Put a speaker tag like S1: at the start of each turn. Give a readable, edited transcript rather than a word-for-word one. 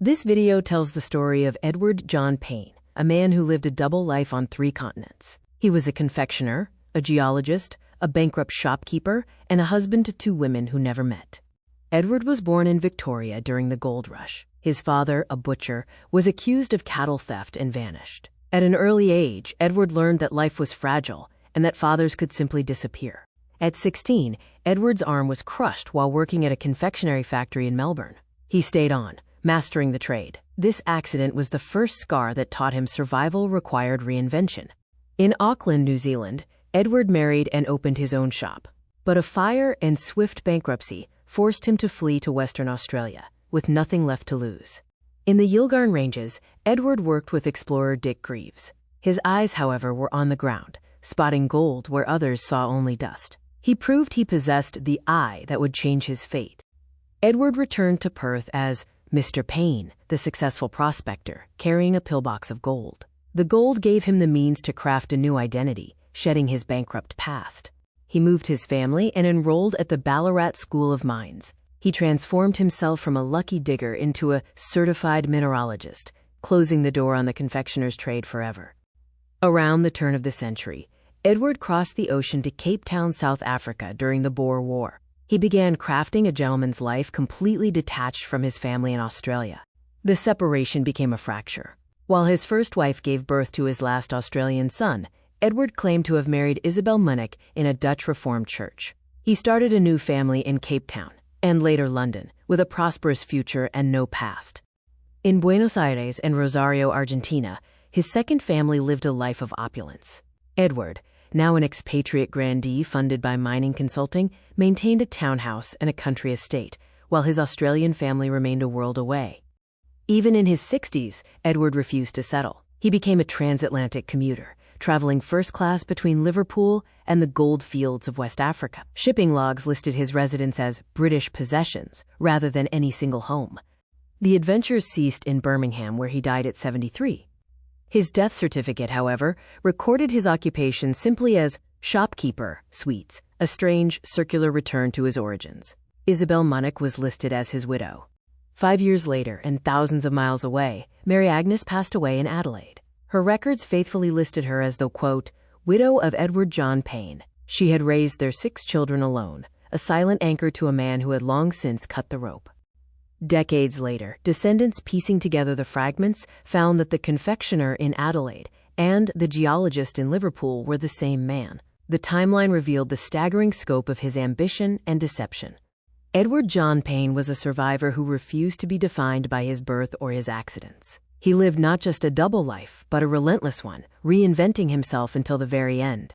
S1: This video tells the story of Edward John Payne, a man who lived a double life on 3 continents. He was a confectioner, a geologist, a bankrupt shopkeeper, and a husband to 2 women who never met. Edward was born in Victoria during the gold rush. His father, a butcher, was accused of cattle theft and vanished. At an early age, Edward learned that life was fragile and that fathers could simply disappear. At 16, Edward's arm was crushed while working at a confectionery factory in Melbourne. He stayed on, mastering the trade. This accident was the first scar that taught him survival required reinvention. In Auckland, New Zealand, Edward married and opened his own shop. But a fire and swift bankruptcy forced him to flee to Western Australia, with nothing left to lose. In the Yilgarn Ranges, Edward worked with explorer Dick Greaves. His eyes, however, were on the ground, spotting gold where others saw only dust. He proved he possessed the eye that would change his fate. Edward returned to Perth as Mr. Payne, the successful prospector, carrying a pillbox of gold. The gold gave him the means to craft a new identity, shedding his bankrupt past. He moved his family and enrolled at the Ballarat School of Mines. He transformed himself from a lucky digger into a certified mineralogist, closing the door on the confectioner's trade forever. Around the turn of the century, Edward crossed the ocean to Cape Town, South Africa during the Boer War. He began crafting a gentleman's life completely detached from his family in Australia. The separation became a fracture. While his first wife gave birth to his last Australian son, Edward claimed to have married Isabel Munnik in a Dutch Reformed church. He started a new family in Cape Town, and later London, with a prosperous future and no past. In Buenos Aires and Rosario, Argentina, his second family lived a life of opulence. Edward, now an expatriate grandee funded by mining consulting, maintained a townhouse and a country estate, while his Australian family remained a world away. Even in his 60s, Edward refused to settle. He became a transatlantic commuter, traveling first class between Liverpool and the gold fields of West Africa. Shipping logs listed his residence as British possessions rather than any single home. The adventures ceased in Birmingham, where he died at 73. His death certificate, however, recorded his occupation simply as shopkeeper, sweets, a strange, circular return to his origins. Isabel Munnik was listed as his widow. 5 years later, and thousands of miles away, Mary Agnes passed away in Adelaide. Her records faithfully listed her as the, quote, widow of Edward John Payne. She had raised their 6 children alone, a silent anchor to a man who had long since cut the rope. Decades later, descendants piecing together the fragments found that the confectioner in Adelaide and the geologist in Liverpool were the same man. The timeline revealed the staggering scope of his ambition and deception. Edward John Payne was a survivor who refused to be defined by his birth or his accidents. He lived not just a double life, but a relentless one, reinventing himself until the very end.